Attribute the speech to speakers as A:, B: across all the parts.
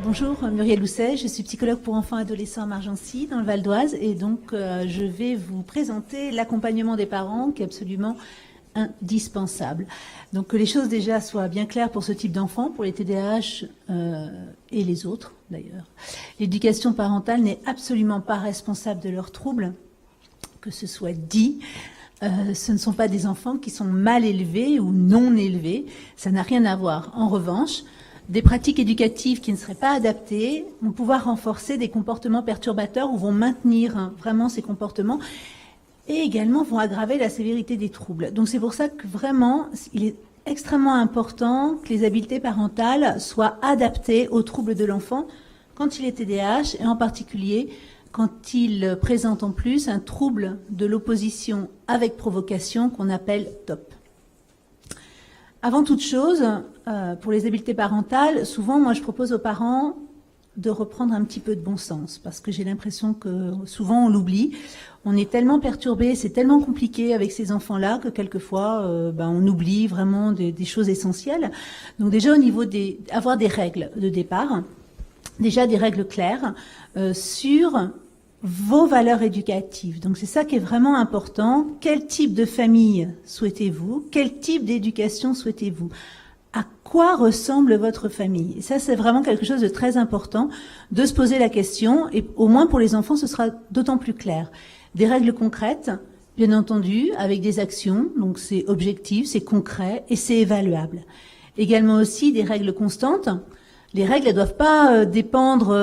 A: Bonjour, Muriel Housset, je suis psychologue pour enfants et adolescents à Margency, dans le Val d'Oise, et donc je vais vous présenter l'accompagnement des parents qui est absolument indispensable. Donc que les choses déjà soient bien claires pour ce type d'enfants, pour les TDAH et les autres d'ailleurs. L'éducation parentale n'est absolument pas responsable de leurs troubles, que ce soit dit. Ce ne sont pas des enfants qui sont mal élevés ou non élevés, ça n'a rien à voir. En revanche, des pratiques éducatives qui ne seraient pas adaptées vont pouvoir renforcer des comportements perturbateurs ou vont maintenir vraiment ces comportements et également vont aggraver la sévérité des troubles. Donc c'est pour ça que vraiment, il est extrêmement important que les habiletés parentales soient adaptées aux troubles de l'enfant quand il est TDAH et en particulier quand il présente en plus un trouble de l'opposition avec provocation qu'on appelle TOP. Avant toute chose, pour les habiletés parentales, souvent, moi, je propose aux parents de reprendre un petit peu de bon sens, parce que j'ai l'impression que souvent on l'oublie. On est tellement perturbé, c'est tellement compliqué avec ces enfants-là que quelquefois, on oublie vraiment des choses essentielles. Donc déjà, au niveau avoir des règles de départ, déjà des règles claires sur vos valeurs éducatives. Donc c'est ça qui est vraiment important. Quel type de famille souhaitez-vous? Quel type d'éducation souhaitez-vous? À quoi ressemble votre famille? Et ça, c'est vraiment quelque chose de très important de se poser la question. Et au moins pour les enfants, ce sera d'autant plus clair. Des règles concrètes, bien entendu, avec des actions. Donc c'est objectif, c'est concret et c'est évaluable. Également aussi des règles constantes. Les règles, elles doivent pas dépendre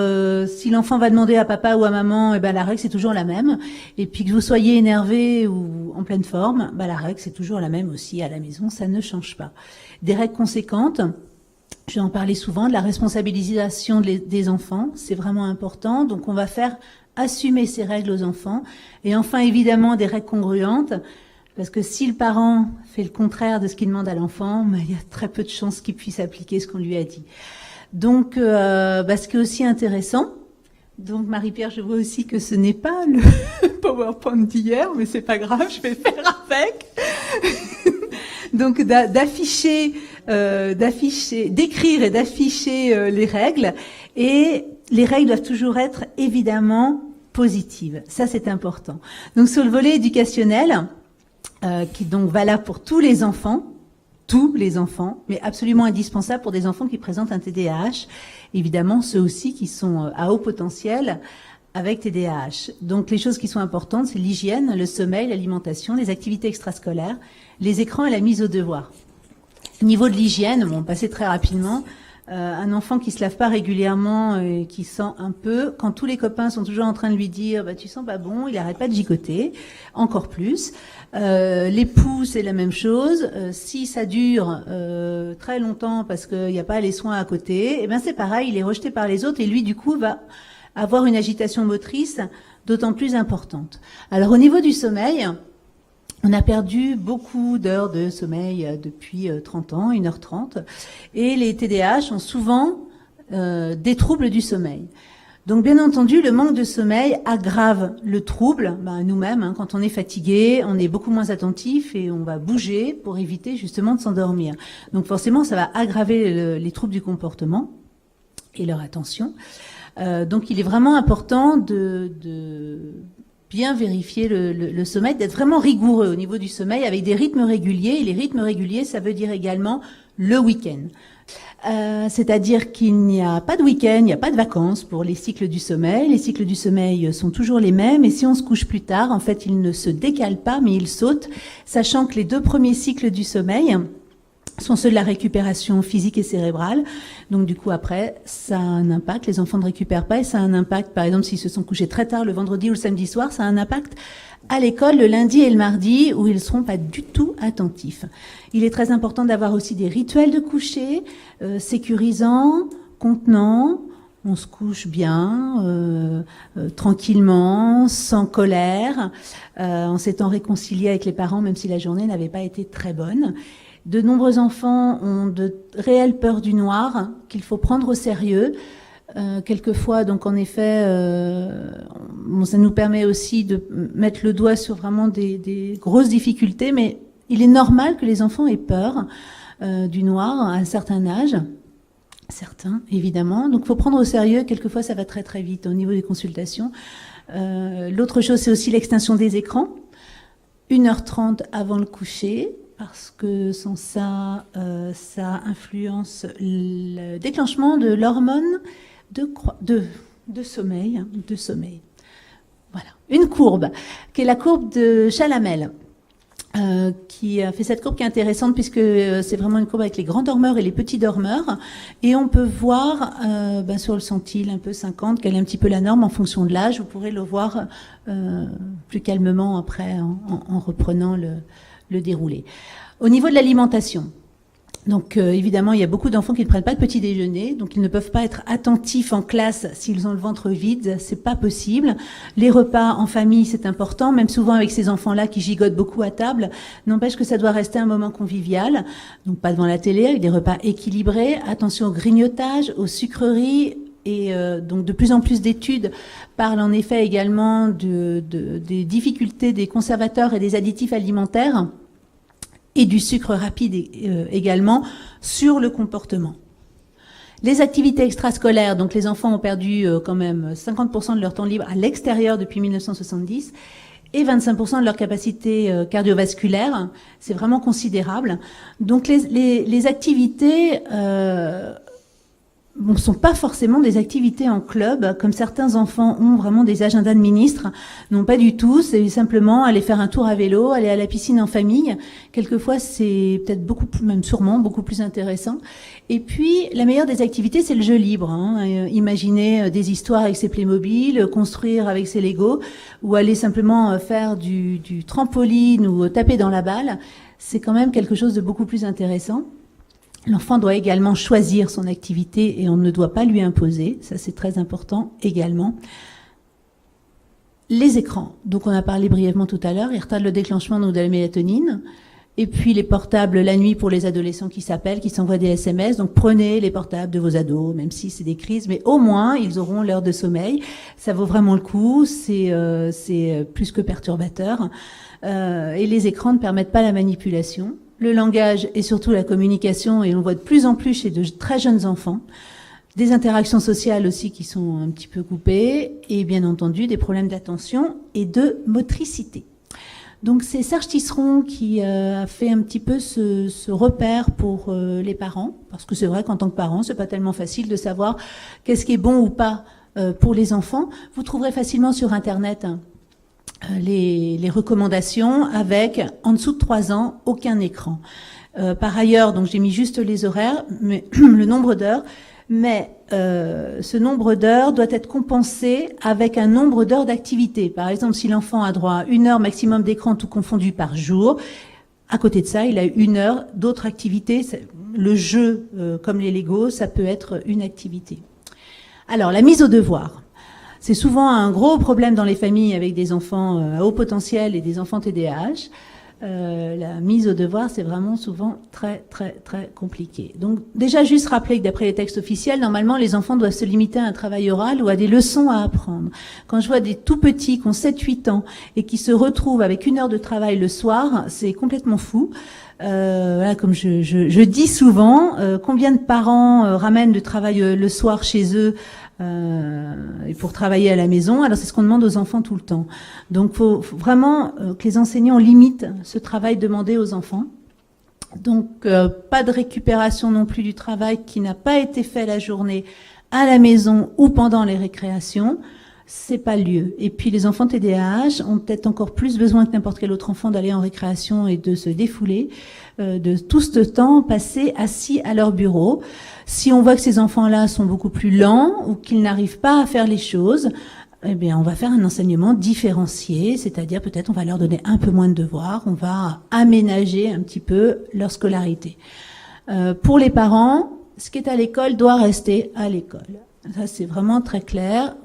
A: si l'enfant va demander à papa ou à maman, la règle c'est toujours la même. Et puis que vous soyez énervé ou en pleine forme, la règle c'est toujours la même aussi à la maison, ça ne change pas. Des règles conséquentes, je vais en parler souvent, de la responsabilisation des enfants, c'est vraiment important. Donc on va faire assumer ces règles aux enfants. Et enfin évidemment des règles congruentes. Parce que si le parent fait le contraire de ce qu'il demande à l'enfant, il y a très peu de chances qu'il puisse appliquer ce qu'on lui a dit. Donc, ce qui est aussi intéressant, donc Marie-Pierre, je vois aussi que ce n'est pas le PowerPoint d'hier, mais c'est pas grave, je vais faire avec. Donc d'écrire et d'afficher les règles, et les règles doivent toujours être évidemment positives. Ça, c'est important. Donc sur le volet éducationnel, qui est donc valable pour tous les enfants, mais absolument indispensable pour des enfants qui présentent un TDAH. Évidemment, ceux aussi qui sont à haut potentiel avec TDAH. Donc, les choses qui sont importantes, c'est l'hygiène, le sommeil, l'alimentation, les activités extrascolaires, les écrans et la mise au devoir. Au niveau de l'hygiène, on va passer très rapidement. Un enfant qui se lave pas régulièrement et qui sent un peu, quand tous les copains sont toujours en train de lui dire tu sens pas bon, il arrête pas de gigoter, encore plus. L'époux, c'est la même chose. Si ça dure très longtemps parce qu'il n'y a pas les soins à côté, c'est pareil, il est rejeté par les autres et lui du coup va avoir une agitation motrice d'autant plus importante. Alors au niveau du sommeil, on a perdu beaucoup d'heures de sommeil depuis 30 ans, 1h30, et les TDAH ont souvent des troubles du sommeil. Donc bien entendu, le manque de sommeil aggrave le trouble. Nous-mêmes, quand on est fatigué, on est beaucoup moins attentif et on va bouger pour éviter justement de s'endormir. Donc forcément, ça va aggraver les troubles du comportement et leur attention. Donc il est vraiment important de bien vérifier le sommeil, d'être vraiment rigoureux au niveau du sommeil avec des rythmes réguliers. Et les rythmes réguliers, ça veut dire également le week-end. C'est-à-dire qu'il n'y a pas de week-end, il n'y a pas de vacances pour les cycles du sommeil. Les cycles du sommeil sont toujours les mêmes et si on se couche plus tard, en fait, ils ne se décalent pas, mais ils sautent, sachant que les 2 premiers cycles du sommeil sont ceux de la récupération physique et cérébrale. Donc du coup après, ça a un impact. Les enfants ne récupèrent pas et ça a un impact. Par exemple, s'ils se sont couchés très tard le vendredi ou le samedi soir, ça a un impact à l'école le lundi et le mardi où ils ne seront pas du tout attentifs. Il est très important d'avoir aussi des rituels de coucher sécurisants, contenants. On se couche bien, tranquillement, sans colère, en s'étant réconcilié avec les parents, même si la journée n'avait pas été très bonne. De nombreux enfants ont de réelles peurs du noir qu'il faut prendre au sérieux. Quelquefois, donc en effet, ça nous permet aussi de mettre le doigt sur vraiment des grosses difficultés, mais il est normal que les enfants aient peur du noir à un certain âge. Certains, évidemment. Donc, il faut prendre au sérieux. Quelquefois, ça va très très vite au niveau des consultations. L'autre chose, c'est aussi l'extinction des écrans. 1h30 avant le coucher, parce que sans ça, ça influence le déclenchement de l'hormone de sommeil. Voilà. Une courbe, qui est la courbe de Chalamel. Qui a fait cette courbe qui est intéressante puisque c'est vraiment une courbe avec les grands dormeurs et les petits dormeurs, et on peut voir sur le centile un peu 50 quelle est un petit peu la norme en fonction de l'âge. Vous pourrez le voir plus calmement après en reprenant le déroulé. Au niveau de l'alimentation, donc évidemment il y a beaucoup d'enfants qui ne prennent pas de petit déjeuner, donc ils ne peuvent pas être attentifs en classe s'ils ont le ventre vide, c'est pas possible. Les repas en famille, c'est important, même souvent avec ces enfants-là qui gigotent beaucoup à table, n'empêche que ça doit rester un moment convivial, donc pas devant la télé, avec des repas équilibrés, attention au grignotage, aux sucreries. Et donc de plus en plus d'études parlent en effet également des difficultés des conservateurs et des additifs alimentaires et du sucre rapide également sur le comportement. Les activités extrascolaires, donc les enfants ont perdu quand même 50% de leur temps libre à l'extérieur depuis 1970 et 25% de leur capacité cardiovasculaire, c'est vraiment considérable. Donc les activités ne sont pas forcément des activités en club, comme certains enfants ont vraiment des agendas de ministres. Non, pas du tout. C'est simplement aller faire un tour à vélo, aller à la piscine en famille. Quelquefois, c'est peut-être beaucoup plus, même sûrement, beaucoup plus intéressant. Et puis, la meilleure des activités, c'est le jeu libre. Imaginer des histoires avec ses Playmobil, construire avec ses Lego, ou aller simplement faire du trampoline ou taper dans la balle. C'est quand même quelque chose de beaucoup plus intéressant. L'enfant doit également choisir son activité et on ne doit pas lui imposer. Ça, c'est très important également. Les écrans. Donc, on a parlé brièvement tout à l'heure. Ils retardent le déclenchement de la mélatonine. Et puis, les portables la nuit pour les adolescents qui s'appellent, qui s'envoient des SMS. Donc, prenez les portables de vos ados, même si c'est des crises. Mais au moins, ils auront l'heure de sommeil. Ça vaut vraiment le coup. C'est plus que perturbateur. Et les écrans ne permettent pas la manipulation. Le langage et surtout la communication, et on voit de plus en plus chez de très jeunes enfants, des interactions sociales aussi qui sont un petit peu coupées, et bien entendu des problèmes d'attention et de motricité. Donc c'est Serge Tisseron qui a fait un petit peu ce repère pour les parents, parce que c'est vrai qu'en tant que parent, c'est pas tellement facile de savoir qu'est-ce qui est bon ou pas pour les enfants. Vous trouverez facilement sur Internet les recommandations avec en dessous de 3 ans aucun écran. Par ailleurs, donc j'ai mis juste les horaires, mais le nombre d'heures, mais ce nombre d'heures doit être compensé avec un nombre d'heures d'activité. Par exemple, si l'enfant a droit à 1 heure maximum d'écran tout confondu par jour, à côté de ça, il a 1 heure d'autres activités. Le jeu, comme les Lego, ça peut être une activité. Alors, la mise au devoir. C'est souvent un gros problème dans les familles avec des enfants à haut potentiel et des enfants TDAH. La mise au devoir, c'est vraiment souvent très, très, très compliqué. Donc, déjà, juste rappeler que d'après les textes officiels, normalement, les enfants doivent se limiter à un travail oral ou à des leçons à apprendre. Quand je vois des tout petits qui ont 7-8 ans et qui se retrouvent avec 1 heure de travail le soir, c'est complètement fou. Voilà, comme je dis souvent, combien de parents ramènent du travail le soir chez eux et pour travailler à la maison. Alors c'est ce qu'on demande aux enfants tout le temps. Donc faut vraiment que les enseignants limitent ce travail demandé aux enfants. Donc pas de récupération non plus du travail qui n'a pas été fait la journée à la maison ou pendant les récréations. C'est pas le lieu. Et puis les enfants TDAH ont peut-être encore plus besoin que n'importe quel autre enfant d'aller en récréation et de se défouler, de tout ce temps passé assis à leur bureau. Si on voit que ces enfants-là sont beaucoup plus lents ou qu'ils n'arrivent pas à faire les choses, eh bien on va faire un enseignement différencié, c'est-à-dire peut-être on va leur donner un peu moins de devoirs, on va aménager un petit peu leur scolarité. Pour les parents, ce qui est à l'école doit rester à l'école. Ça, c'est vraiment très clair.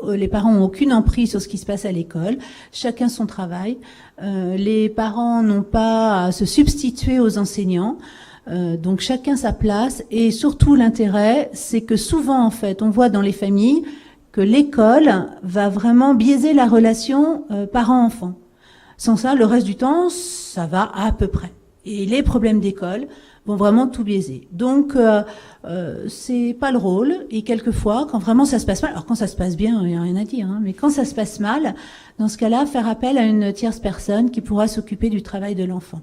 A: Les parents n'ont aucune emprise sur ce qui se passe à l'école. Chacun son travail. Les parents n'ont pas à se substituer aux enseignants. Donc chacun sa place. Et surtout, l'intérêt, c'est que souvent, en fait, on voit dans les familles que l'école va vraiment biaiser la relation parent-enfant. Sans ça, le reste du temps, ça va à peu près. Et les problèmes d'école vont vraiment tout biaiser. Donc, c'est pas le rôle. Et quelquefois, quand vraiment ça se passe mal, alors quand ça se passe bien, il n'y a rien à dire, hein, mais quand ça se passe mal, dans ce cas-là, faire appel à une tierce personne qui pourra s'occuper du travail de l'enfant.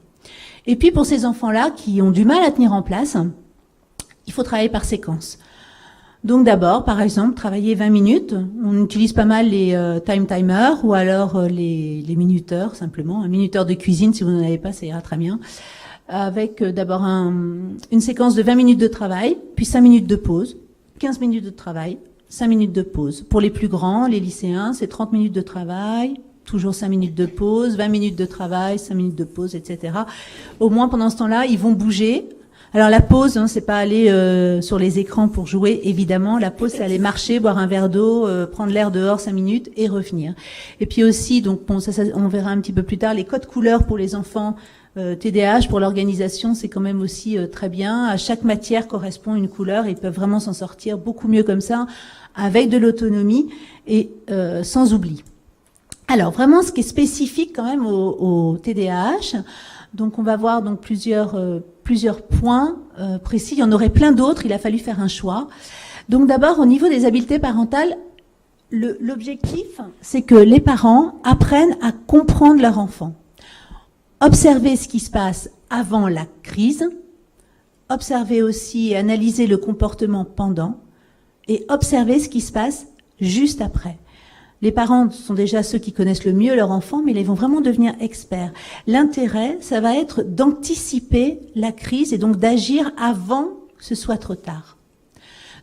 A: Et puis, pour ces enfants-là qui ont du mal à tenir en place, il faut travailler par séquence. Donc d'abord, par exemple, travailler 20 minutes. On utilise pas mal les time timers ou alors les minuteurs, simplement. Un minuteur de cuisine, si vous n'en avez pas, ça ira très bien. Avec d'abord une séquence de 20 minutes de travail, puis 5 minutes de pause, 15 minutes de travail, 5 minutes de pause. Pour les plus grands, les lycéens, c'est 30 minutes de travail, toujours 5 minutes de pause, 20 minutes de travail, 5 minutes de pause, etc. Au moins, pendant ce temps-là, ils vont bouger. Alors la pause, c'est pas aller sur les écrans pour jouer, évidemment. La pause, c'est aller marcher, boire un verre d'eau, prendre l'air dehors 5 minutes et revenir. Et puis aussi, donc bon, ça, on verra un petit peu plus tard, les codes couleurs pour les enfants TDAH, pour l'organisation, c'est quand même aussi très bien. À chaque matière correspond une couleur et ils peuvent vraiment s'en sortir beaucoup mieux comme ça, avec de l'autonomie et sans oubli. Alors vraiment, ce qui est spécifique quand même au TDAH, donc on va voir donc plusieurs points précis. Il y en aurait plein d'autres, il a fallu faire un choix. Donc d'abord, au niveau des habiletés parentales, l'objectif, c'est que les parents apprennent à comprendre leur enfant. Observer ce qui se passe avant la crise, observer aussi et analyser le comportement pendant, et observer ce qui se passe juste après. Les parents sont déjà ceux qui connaissent le mieux leur enfant, mais ils vont vraiment devenir experts. L'intérêt, ça va être d'anticiper la crise et donc d'agir avant que ce soit trop tard.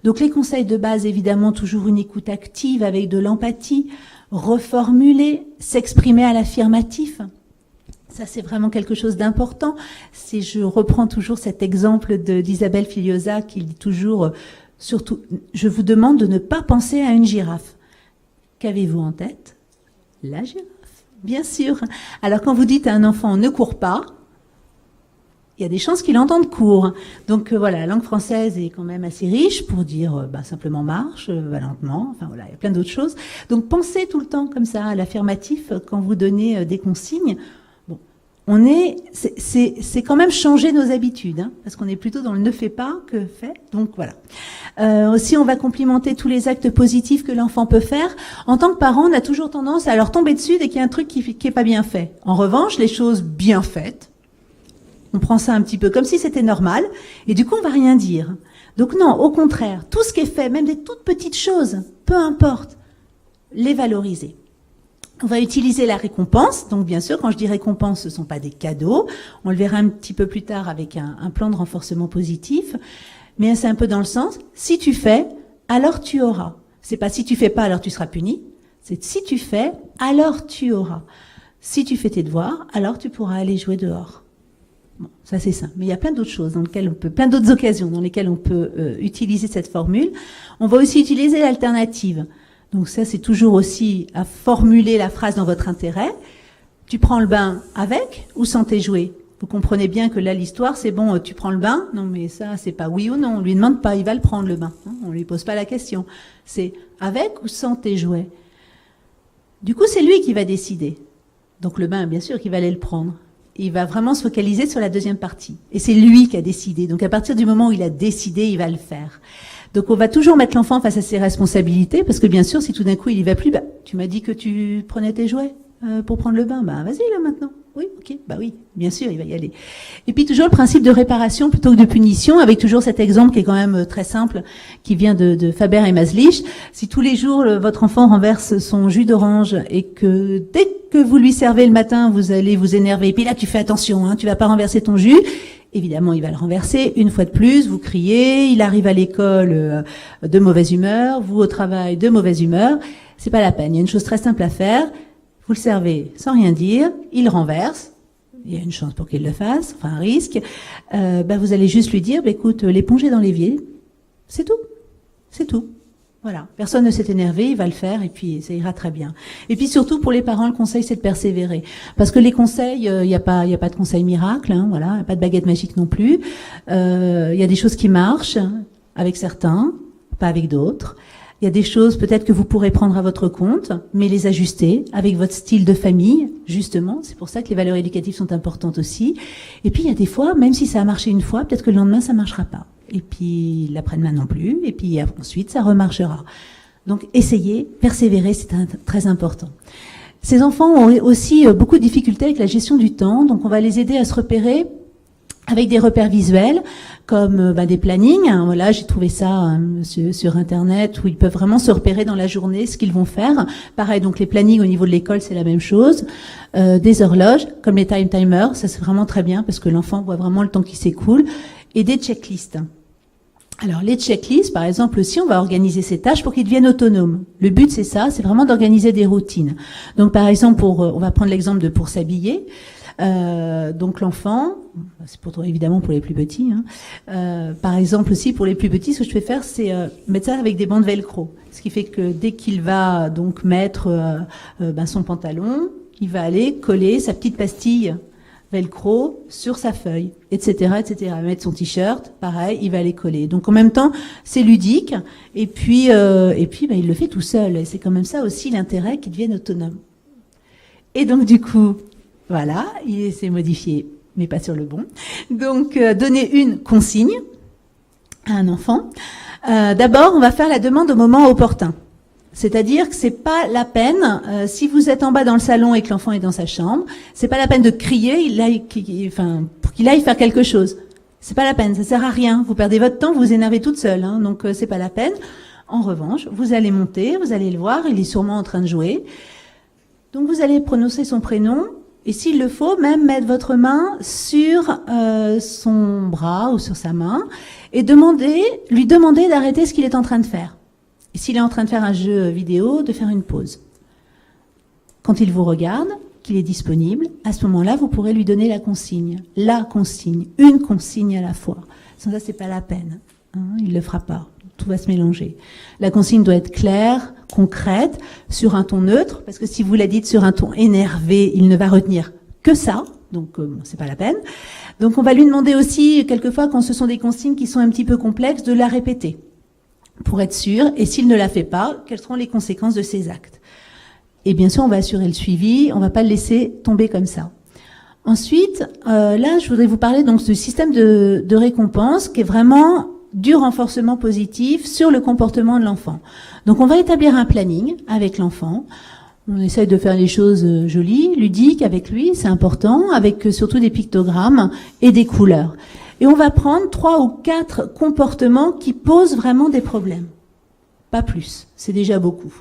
A: Donc les conseils de base, évidemment, toujours une écoute active avec de l'empathie, reformuler, s'exprimer à l'affirmatif. Ça, c'est vraiment quelque chose d'important. Je reprends toujours cet exemple d'Isabelle Filiosa qui dit toujours, surtout, je vous demande de ne pas penser à une girafe. Qu'avez-vous en tête? La girafe, bien sûr. Alors quand vous dites à un enfant ne cours pas, il y a des chances qu'il entende cours. Donc voilà, la langue française est quand même assez riche pour dire simplement marche, va lentement, enfin voilà, il y a plein d'autres choses. Donc pensez tout le temps comme ça à l'affirmatif quand vous donnez des consignes. C'est quand même changer nos habitudes, hein, parce qu'on est plutôt dans le ne fais pas que fait. Donc voilà. Aussi, on va complimenter tous les actes positifs que l'enfant peut faire. En tant que parent, on a toujours tendance à leur tomber dessus dès qu'il y a un truc qui est pas bien fait. En revanche, les choses bien faites, on prend ça un petit peu comme si c'était normal, et du coup, on va rien dire. Donc non, au contraire, tout ce qui est fait, même des toutes petites choses, peu importe, les valoriser. On va utiliser la récompense. Donc, bien sûr, quand je dis récompense, ce ne sont pas des cadeaux. On le verra un petit peu plus tard avec un plan de renforcement positif. Mais c'est un peu dans le sens, si tu fais, alors tu auras. C'est pas si tu fais pas, alors tu seras puni. C'est si tu fais, alors tu auras. Si tu fais tes devoirs, alors tu pourras aller jouer dehors. Bon, ça c'est ça. Mais il y a plein d'autres choses plein d'autres occasions dans lesquelles on peut utiliser cette formule. On va aussi utiliser l'alternative. Donc ça, c'est toujours aussi à formuler la phrase dans votre intérêt. Tu prends le bain avec ou sans tes jouets? Vous comprenez bien que là, l'histoire, c'est bon, tu prends le bain? Non, mais ça, c'est pas oui ou non. On lui demande pas, il va le prendre le bain. On lui pose pas la question. C'est avec ou sans tes jouets? Du coup, c'est lui qui va décider. Donc le bain, bien sûr, qu'il va aller le prendre. Il va vraiment se focaliser sur la deuxième partie. Et c'est lui qui a décidé. Donc à partir du moment où il a décidé, il va le faire. Donc on va toujours mettre l'enfant face à ses responsabilités, parce que bien sûr, si tout d'un coup il y va plus, tu m'as dit que tu prenais tes jouets pour prendre le bain, vas-y là maintenant. Oui, ok, oui, bien sûr, il va y aller. Et puis toujours le principe de réparation plutôt que de punition, avec toujours cet exemple qui est quand même très simple, qui vient de Faber et Maslich. Si tous les jours votre enfant renverse son jus d'orange et que dès que vous lui servez le matin, vous allez vous énerver, et puis là tu fais attention, tu vas pas renverser ton jus. Évidemment, il va le renverser une fois de plus, vous criez, il arrive à l'école de mauvaise humeur, vous au travail de mauvaise humeur. C'est pas la peine. Il y a une chose très simple à faire. Vous le servez sans rien dire, il renverse. Il y a une chance pour qu'il le fasse, enfin un risque. Vous allez juste lui dire, écoute, l'éponge est dans l'évier. C'est tout. C'est tout. Voilà. Personne ne s'est énervé, il va le faire et puis ça ira très bien. Et puis surtout pour les parents, le conseil c'est de persévérer. Parce que les conseils, il y a pas de conseil miracle, voilà, il n'y a pas de baguette magique non plus. Il y a des choses qui marchent avec certains, pas avec d'autres. Il y a des choses peut-être que vous pourrez prendre à votre compte, mais les ajuster avec votre style de famille, justement. C'est pour ça que les valeurs éducatives sont importantes aussi. Et puis il y a des fois, même si ça a marché une fois, peut-être que le lendemain ça marchera pas. Et puis l'après-demain non plus. Et puis ensuite ça remarchera. Donc essayez, persévérer, c'est très important. Ces enfants ont aussi beaucoup de difficultés avec la gestion du temps, donc on va les aider à se repérer avec des repères visuels, comme des plannings. Voilà, j'ai trouvé ça sur Internet, où ils peuvent vraiment se repérer dans la journée ce qu'ils vont faire. Pareil, donc les plannings au niveau de l'école, c'est la même chose. Des horloges, comme les time timers, ça c'est vraiment très bien parce que l'enfant voit vraiment le temps qui s'écoule. Et des checklists. Alors les checklists, par exemple, aussi, on va organiser ces tâches pour qu'ils deviennent autonomes. Le but, c'est ça, c'est vraiment d'organiser des routines. Donc par exemple, on va prendre l'exemple de pour s'habiller. Donc l'enfant, c'est évidemment pour les plus petits. Par exemple aussi pour les plus petits, ce que je vais faire, c'est mettre ça avec des bandes velcro. Ce qui fait que dès qu'il va donc mettre son pantalon, il va aller coller sa petite pastille velcro sur sa feuille, etc., etc. Il va mettre son t-shirt, pareil, il va aller coller. Donc en même temps, c'est ludique, et puis il le fait tout seul. Et c'est quand même ça aussi l'intérêt qu'il devienne autonome. Et donc du coup, voilà, il s'est modifié, mais pas sur le bon. Donc donner une consigne à un enfant. D'abord, on va faire la demande au moment opportun. C'est-à-dire que c'est pas la peine, si vous êtes en bas dans le salon et que l'enfant est dans sa chambre, c'est pas la peine de crier, pour qu'il aille faire quelque chose. C'est pas la peine, ça sert à rien. Vous perdez votre temps, vous vous énervez toute seule, donc c'est pas la peine. En revanche, vous allez monter, vous allez le voir, il est sûrement en train de jouer. Donc vous allez prononcer son prénom, et s'il le faut, même mettre votre main sur son bras ou sur sa main, et lui demander d'arrêter ce qu'il est en train de faire. Et s'il est en train de faire un jeu vidéo, de faire une pause. Quand il vous regarde, qu'il est disponible, à ce moment-là, vous pourrez lui donner la consigne. La consigne. Une consigne à la fois. Sans ça, c'est pas la peine. Il le fera pas. Tout va se mélanger. La consigne doit être claire, concrète, sur un ton neutre, parce que si vous la dites sur un ton énervé, il ne va retenir que ça. Donc, c'est pas la peine. Donc, on va lui demander aussi, quelquefois, quand ce sont des consignes qui sont un petit peu complexes, de la répéter. Pour être sûr, et s'il ne la fait pas, quelles seront les conséquences de ses actes. Et bien sûr, on va assurer le suivi, on va pas le laisser tomber comme ça. Ensuite, là, je voudrais vous parler donc du système de récompense qui est vraiment du renforcement positif sur le comportement de l'enfant. Donc, on va établir un planning avec l'enfant. On essaye de faire les choses jolies, ludiques avec lui, c'est important, avec surtout des pictogrammes et des couleurs. Et on va prendre 3 ou 4 comportements qui posent vraiment des problèmes. Pas plus, c'est déjà beaucoup.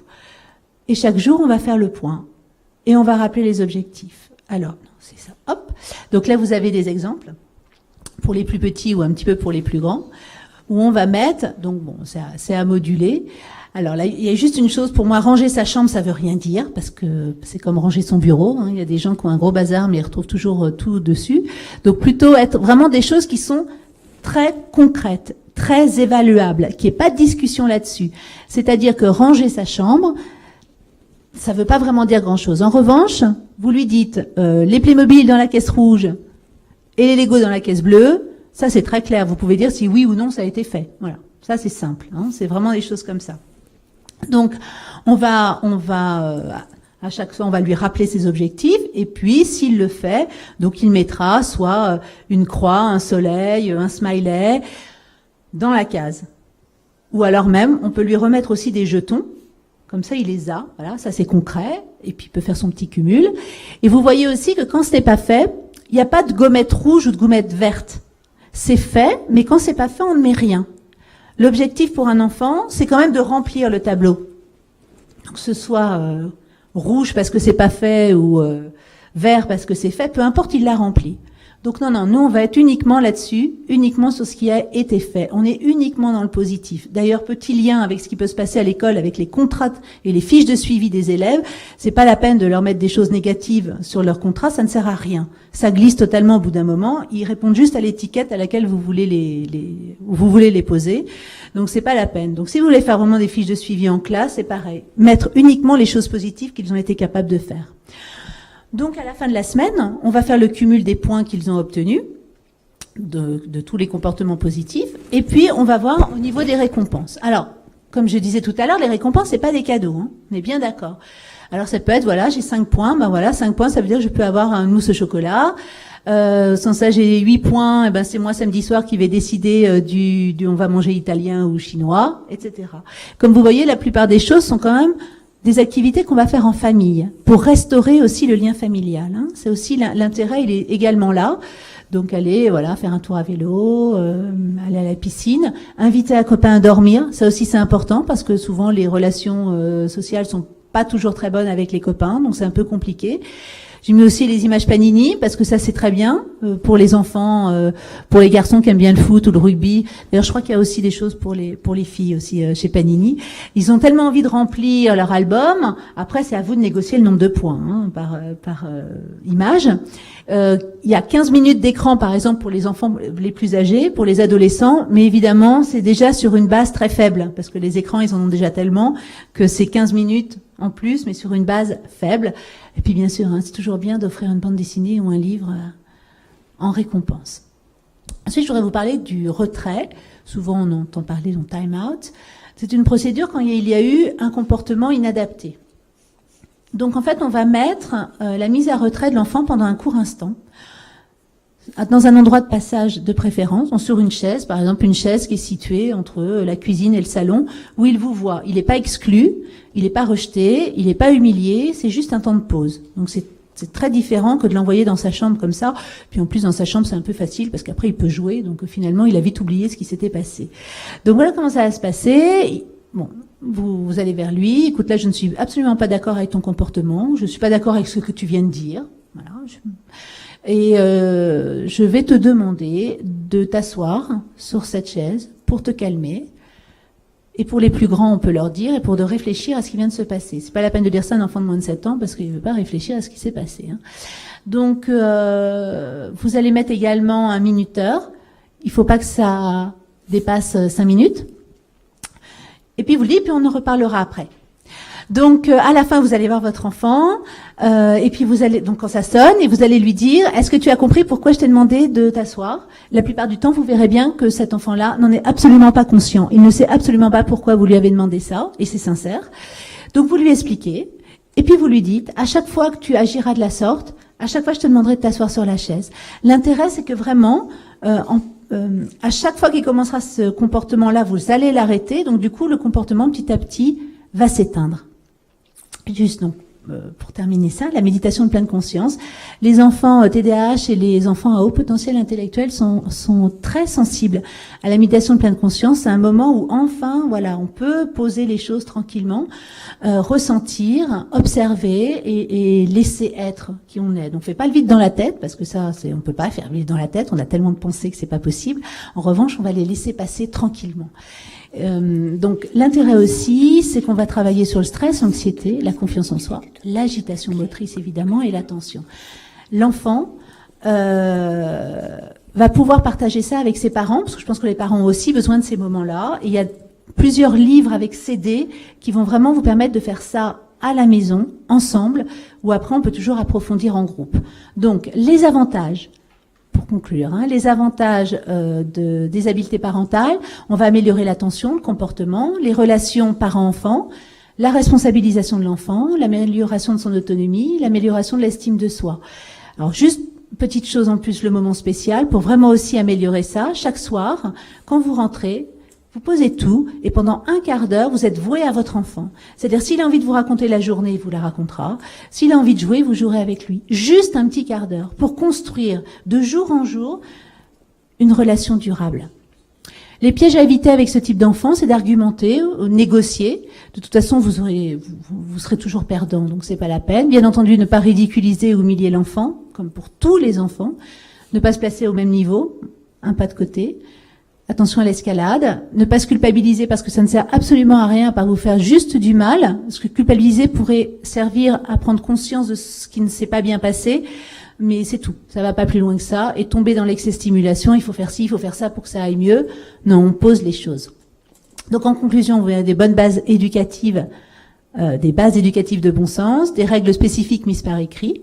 A: Et chaque jour, on va faire le point. Et on va rappeler les objectifs. Alors, non, c'est ça, hop. Donc là, vous avez des exemples, pour les plus petits ou un petit peu pour les plus grands, où on va mettre, donc bon, c'est à moduler. Alors là, il y a juste une chose, pour moi, ranger sa chambre, ça veut rien dire, parce que c'est comme ranger son bureau. Il y a des gens qui ont un gros bazar, mais ils retrouvent toujours tout dessus. Donc plutôt être vraiment des choses qui sont très concrètes, très évaluables, qu'il n'y ait pas de discussion là-dessus. C'est-à-dire que ranger sa chambre, ça veut pas vraiment dire grand-chose. En revanche, vous lui dites les Playmobil dans la caisse rouge et les Lego dans la caisse bleue, ça c'est très clair. Vous pouvez dire si oui ou non ça a été fait. Voilà, ça c'est simple. C'est vraiment des choses comme ça. Donc, on va à chaque fois, on va lui rappeler ses objectifs, et puis, s'il le fait, donc il mettra soit une croix, un soleil, un smiley, dans la case. Ou alors même, on peut lui remettre aussi des jetons, comme ça il les a, voilà, ça c'est concret, et puis il peut faire son petit cumul. Et vous voyez aussi que quand ce n'est pas fait, il n'y a pas de gommette rouge ou de gommette verte. C'est fait, mais quand c'est pas fait, on ne met rien. L'objectif pour un enfant, c'est quand même de remplir le tableau. Que ce soit rouge parce que c'est pas fait ou vert parce que c'est fait, peu importe, il l'a rempli. Donc non, nous on va être uniquement là-dessus, uniquement sur ce qui a été fait. On est uniquement dans le positif. D'ailleurs, petit lien avec ce qui peut se passer à l'école, avec les contrats et les fiches de suivi des élèves, c'est pas la peine de leur mettre des choses négatives sur leur contrat, ça ne sert à rien. Ça glisse totalement au bout d'un moment, ils répondent juste à l'étiquette à laquelle vous voulez les poser. Donc c'est pas la peine. Donc si vous voulez faire vraiment des fiches de suivi en classe, c'est pareil. Mettre uniquement les choses positives qu'ils ont été capables de faire. Donc, à la fin de la semaine, on va faire le cumul des points qu'ils ont obtenus, de tous les comportements positifs, et puis on va voir au niveau des récompenses. Alors, comme je disais tout à l'heure, les récompenses, c'est pas des cadeaux, hein. On est bien d'accord. Alors ça peut être, voilà, j'ai 5 points, ben voilà, 5 points, ça veut dire que je peux avoir une mousse au chocolat. Sans ça, j'ai 8 points, et ben c'est moi samedi soir qui vais décider du on va manger italien ou chinois, etc. Comme vous voyez, la plupart des choses sont quand même des activités qu'on va faire en famille, pour restaurer aussi le lien familial, hein. C'est aussi l'intérêt, il est également là. Donc aller, voilà, faire un tour à vélo, aller à la piscine, inviter un copain à dormir, ça aussi c'est important parce que souvent les relations sociales sont pas toujours très bonnes avec les copains, donc c'est un peu compliqué. J'ai mis aussi les images Panini parce que ça c'est très bien pour les enfants, pour les garçons qui aiment bien le foot ou le rugby. D'ailleurs, je crois qu'il y a aussi des choses pour les filles aussi chez Panini. Ils ont tellement envie de remplir leur album. Après, c'est à vous de négocier le nombre de points hein, par image. Il y a 15 minutes d'écran par exemple pour les enfants les plus âgés, pour les adolescents, mais évidemment, c'est déjà sur une base très faible parce que les écrans, ils en ont déjà tellement que c'est 15 minutes en plus, mais sur une base faible. Et puis bien sûr, hein, c'est toujours bien d'offrir une bande dessinée ou un livre en récompense. Ensuite, je voudrais vous parler du retrait. Souvent, on entend parler d'un time out. C'est une procédure quand il y a eu un comportement inadapté. Donc en fait, on va mettre la mise à retrait de l'enfant pendant un court instant, dans un endroit de passage de préférence, sur une chaise, par exemple une chaise qui est située entre la cuisine et le salon, où il vous voit. Il n'est pas exclu, il n'est pas rejeté, il n'est pas humilié, c'est juste un temps de pause. Donc c'est très différent que de l'envoyer dans sa chambre comme ça. Puis en plus, dans sa chambre, c'est un peu facile parce qu'après, il peut jouer. Donc finalement, il a vite oublié ce qui s'était passé. Donc voilà comment ça va se passer. Bon, vous allez vers lui. Écoute, là, je ne suis absolument pas d'accord avec ton comportement. Je ne suis pas d'accord avec ce que tu viens de dire. Voilà. Et je vais te demander de t'asseoir sur cette chaise pour te calmer. Et pour les plus grands, on peut leur dire, et pour de réfléchir à ce qui vient de se passer. C'est pas la peine de dire ça à un enfant de moins de 7 ans, parce qu'il ne veut pas réfléchir à ce qui s'est passé. Hein. Donc, vous allez mettre également un minuteur. Il faut pas que ça dépasse 5 minutes. Et puis vous le dites, puis on en reparlera après. Donc à la fin, vous allez voir votre enfant, et puis vous allez donc quand ça sonne, et vous allez lui dire: est-ce que tu as compris pourquoi je t'ai demandé de t'asseoir? La plupart du temps, vous verrez bien que cet enfant-là n'en est absolument pas conscient. Il ne sait absolument pas pourquoi vous lui avez demandé ça, et c'est sincère. Donc vous lui expliquez, et puis vous lui dites: à chaque fois que tu agiras de la sorte, à chaque fois je te demanderai de t'asseoir sur la chaise. L'intérêt, c'est que vraiment, à chaque fois qu'il commencera ce comportement-là, vous allez l'arrêter. Donc du coup, le comportement petit à petit va s'éteindre. Juste donc, pour terminer ça, la méditation de pleine conscience. Les enfants TDAH et les enfants à haut potentiel intellectuel sont très sensibles à la méditation de pleine conscience. C'est un moment où enfin, voilà, on peut poser les choses tranquillement, ressentir, observer et laisser être qui on est. Donc, on fait pas le vide dans la tête parce que ça, on peut pas faire le vide dans la tête. On a tellement de pensées que c'est pas possible. En revanche, on va les laisser passer tranquillement. Donc l'intérêt aussi, c'est qu'on va travailler sur le stress, l'anxiété, la confiance en soi, l'agitation motrice évidemment et l'attention. L'enfant va pouvoir partager ça avec ses parents, parce que je pense que les parents ont aussi besoin de ces moments-là. Et il y a plusieurs livres avec CD qui vont vraiment vous permettre de faire ça à la maison, ensemble, ou après on peut toujours approfondir en groupe. Donc les avantages. Pour conclure, hein, les avantages des habiletés parentales, on va améliorer l'attention, le comportement, les relations parents-enfants, la responsabilisation de l'enfant, l'amélioration de son autonomie, l'amélioration de l'estime de soi. Alors juste petite chose en plus, le moment spécial, pour vraiment aussi améliorer ça, chaque soir, quand vous rentrez, vous posez tout, et pendant un quart d'heure, vous êtes voué à votre enfant. C'est-à-dire, s'il a envie de vous raconter la journée, il vous la racontera. S'il a envie de jouer, vous jouerez avec lui. Juste un petit quart d'heure, pour construire, de jour en jour, une relation durable. Les pièges à éviter avec ce type d'enfant, c'est d'argumenter, négocier. De toute façon, vous serez toujours perdant, donc c'est pas la peine. Bien entendu, ne pas ridiculiser ou humilier l'enfant, comme pour tous les enfants. Ne pas se placer au même niveau, un pas de côté. Attention à l'escalade, ne pas se culpabiliser parce que ça ne sert absolument à rien, à part vous faire juste du mal. Parce que culpabiliser pourrait servir à prendre conscience de ce qui ne s'est pas bien passé, mais c'est tout. Ça va pas plus loin que ça. Et tomber dans l'excès stimulation, il faut faire ci, il faut faire ça pour que ça aille mieux. Non, on pose les choses. Donc en conclusion, vous avez des bonnes bases éducatives, des bases éducatives de bon sens, des règles spécifiques mises par écrit,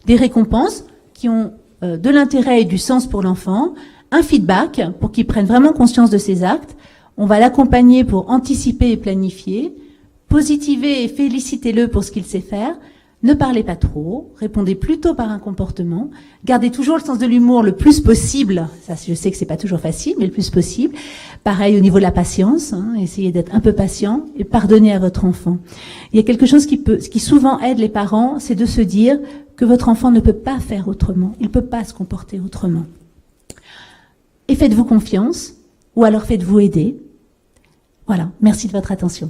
A: des récompenses qui ont de l'intérêt et du sens pour l'enfant, un feedback pour qu'il prenne vraiment conscience de ses actes. On va l'accompagner pour anticiper et planifier, positiver et félicitez-le pour ce qu'il sait faire. Ne parlez pas trop, répondez plutôt par un comportement, gardez toujours le sens de l'humour le plus possible, ça je sais que c'est pas toujours facile, mais le plus possible. Pareil au niveau de la patience, essayez d'être un peu patient et pardonnez à votre enfant. Il y a quelque chose qui souvent aide les parents, c'est de se dire que votre enfant ne peut pas faire autrement, il ne peut pas se comporter autrement. Et faites-vous confiance, ou alors faites-vous aider. Voilà, merci de votre attention.